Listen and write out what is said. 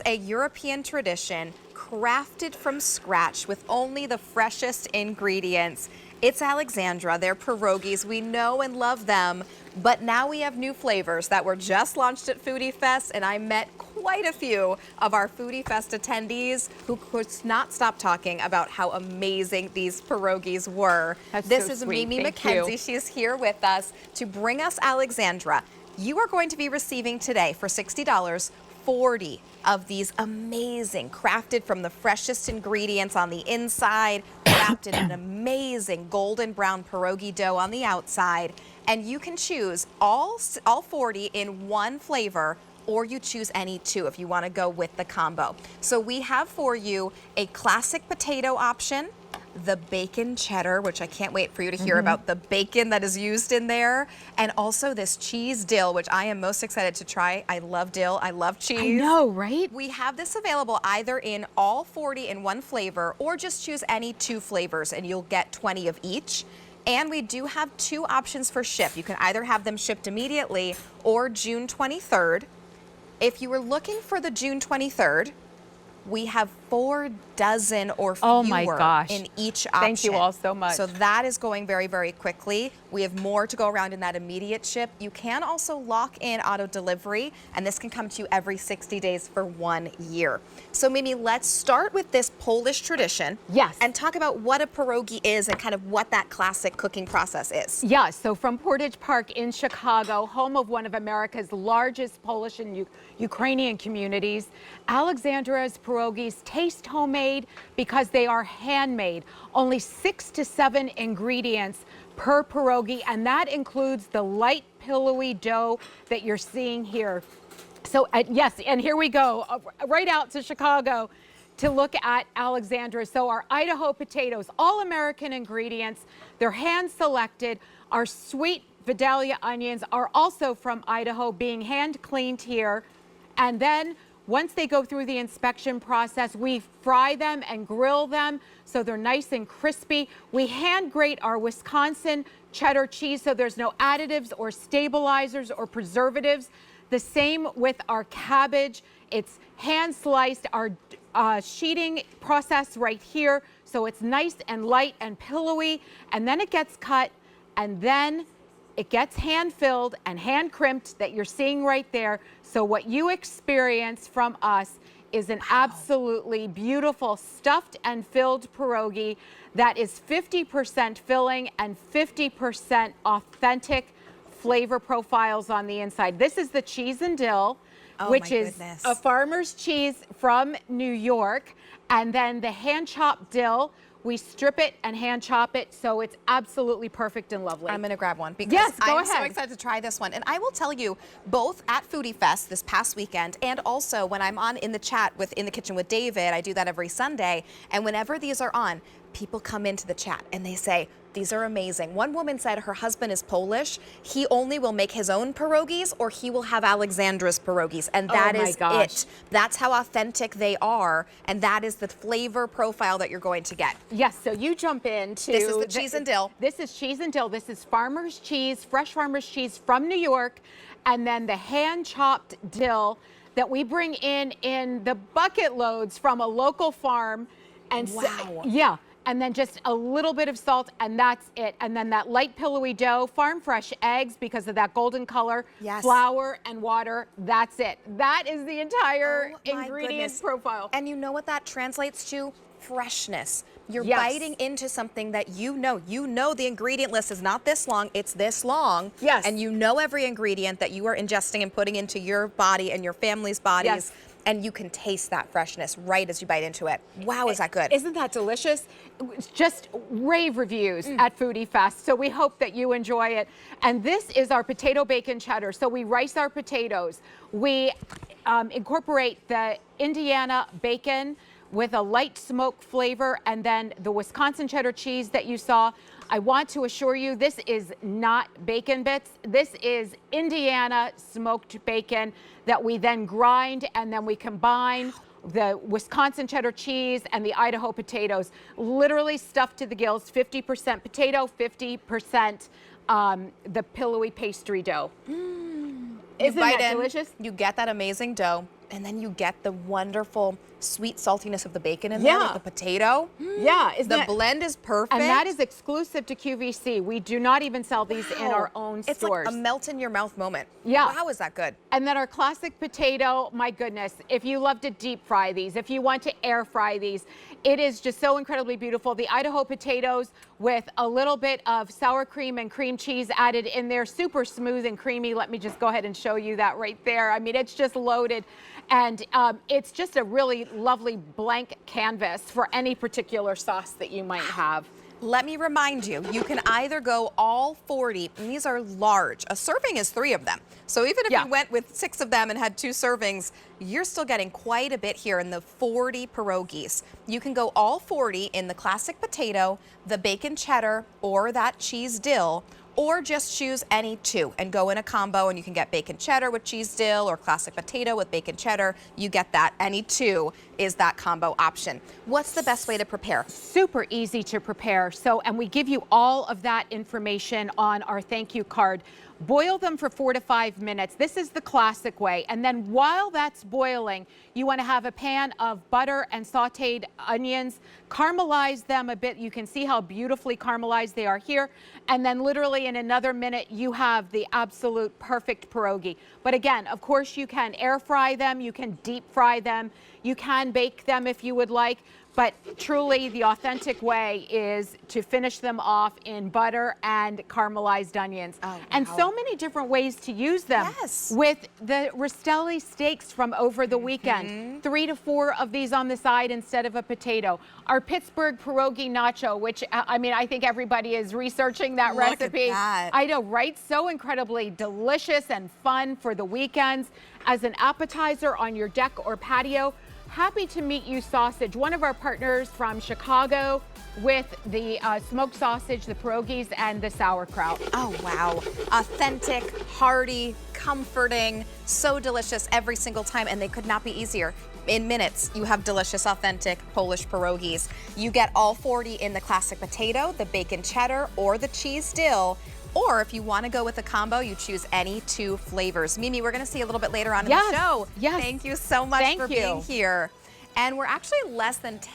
A European tradition crafted from scratch with only the freshest ingredients. It's Alexandra, their pierogies. We know and love them, but now we have new flavors that were just launched at Foodie Fest, and I met quite a few of our Foodie Fest attendees who could not stop talking about how amazing these pierogies were. This is Mimi McKenzie. She's here with us to bring us Alexandra. You are going to be receiving today for $60 40 of these amazing, crafted from the freshest ingredients on the inside, wrapped in an amazing golden brown pierogi dough on the outside. And you can choose all 40 in one flavor, or you choose any two if you want to go with the combo. So we have for you a classic potato option, the bacon cheddar, which I can't wait for you to hear about the bacon that is used in there, and also this cheese dill, which I am most excited to try. I love dill, I love cheese. I know, right? We have this available either in all 40 in one flavor, or just choose any two flavors and you'll get 20 of each. And we do have two options for ship. You can either have them shipped immediately or June 23rd. If you were looking for the June 23rd, we have 4 dozen or fewer in each option. Thank you all so much. So that is going very, very quickly. We have more to go around in that immediate ship. You can also lock in auto delivery, and this can come to you every 60 days for 1 year. So Mimi, let's start with this Polish tradition. Yes. And talk about what a pierogi is and kind of what that classic cooking process is. Yeah, so from Portage Park in Chicago, home of one of America's largest Polish and Ukrainian communities, Alexandra's pierogies taste homemade because they are handmade. Only 6 to 7 ingredients per pierogi, and that includes the light, pillowy dough that you're seeing here. So yes, and here we go, right out to Chicago to look at Alexandra. So our Idaho potatoes, all American ingredients, they're hand selected. Our sweet Vidalia onions are also from Idaho, being hand cleaned here. And then once they go through the inspection process, we fry them and grill them so they're nice and crispy. We hand grate our Wisconsin cheddar cheese so there's no additives or stabilizers or preservatives. The same with our cabbage. It's hand sliced, our sheeting process right here, so it's nice and light and pillowy, and then it gets cut, and then it gets hand filled and hand crimped that you're seeing right there. So what you experience from us is an absolutely beautiful stuffed and filled pierogi that is 50% filling and 50% authentic flavor profiles on the inside. This is the cheese and dill, which is a farmer's cheese from New York, and then the hand chopped dill. We strip it and hand chop it, so it's absolutely perfect and lovely. I'm gonna grab one because I'm so excited to try this one. And I will tell you, both at Foodie Fest this past weekend, and also when I'm on in the chat with In the Kitchen with David, I do that every Sunday, and whenever these are on, people come into the chat and they say, these are amazing. One woman said her husband is Polish. He only will make his own pierogies, or he will have Alexandra's pierogies, and that is it. That's how authentic they are, and that is the flavor profile that you're going to get. Yes, so you jump into... This is the cheese and dill. This is cheese and dill. This is farmer's cheese, fresh farmer's cheese from New York, and then the hand-chopped dill that we bring in the bucket loads from a local farm. And yeah. And then just a little bit of salt, and that's it. And then that light pillowy dough, farm fresh eggs because of that golden color, flour and water, that's it. That is the entire ingredient profile. And you know what that translates to? Freshness. You're biting into something that you know the ingredient list is not this long, it's this long. Yes. And you know every ingredient that you are ingesting and putting into your body and your family's bodies. Yes. And you can taste that freshness right as you bite into it. Wow, is that good? Isn't that delicious? Just rave reviews at Foodie Fest, so we hope that you enjoy it. And this is our potato bacon cheddar. So we rice our potatoes. We incorporate the Indiana bacon with a light smoke flavor, and then the Wisconsin cheddar cheese that you saw. I want to assure you, this is not bacon bits. This is Indiana smoked bacon that we then grind, and then we combine the Wisconsin cheddar cheese and the Idaho potatoes, literally stuffed to the gills, 50% potato, 50% the pillowy pastry dough. Isn't that delicious? You get that amazing dough. And then you get the wonderful sweet saltiness of the bacon in there with the potato. Yeah, The blend is perfect. and that is exclusive to QVC. We do not even sell these in our own It's stores. like a melt in your mouth moment. Yeah. Wow, is that good? And then our classic potato, my goodness, if you love to deep fry these, if you want to air fry these, it is just so incredibly beautiful. The Idaho potatoes with a little bit of sour cream and cream cheese added in there, super smooth and creamy. Let me just go ahead and show you that right there. I mean, it's just loaded. And it's just a really lovely blank canvas for any particular sauce that you might have. Let me remind you, you can either go all 40, and these are large. A serving is 3 of them. So even if you went with 6 of them and had 2 servings, you're still getting quite a bit here in the 40 pierogies. You can go all 40 in the classic potato, the bacon cheddar, or that cheese dill, or just choose any 2 and go in a combo, and you can get bacon cheddar with cheese dill or classic potato with bacon cheddar. You get that. Any 2 is that combo option. What's the best way to prepare? Super easy to prepare. So, and we give you all of that information on our thank you card. Boil them for 4 to 5 minutes. This is the classic way. And then while that's boiling, you want to have a pan of butter and sauteed onions. Caramelize them a bit. You can see how beautifully caramelized they are here. And then literally in another minute, you have the absolute perfect pierogi. But again, of course, you can air fry them. You can deep fry them. You can bake them if you would like. But truly, the authentic way is to finish them off in butter and caramelized onions. Oh, wow. And so many different ways to use them. Yes. With the Rastelli steaks from over the weekend, 3 to 4 of these on the side instead of a potato. Our Pittsburgh pierogi nacho, which I mean, I think everybody is researching that Look at recipe. that. I know, right? So incredibly delicious and fun for the weekends as an appetizer on your deck or patio. Happy to Meet You Sausage, one of our partners from Chicago with the smoked sausage, the pierogies, and the sauerkraut. Oh, wow. Authentic, hearty, comforting, so delicious every single time, and they could not be easier. In minutes, you have delicious, authentic Polish pierogies. You get all 40 in the classic potato, the bacon cheddar, or the cheese dill. Or if you want to go with a combo, you choose any 2 flavors. Mimi, we're going to see a little bit later on in the show. Yes. Thank you so much for being here. And we're actually less than 10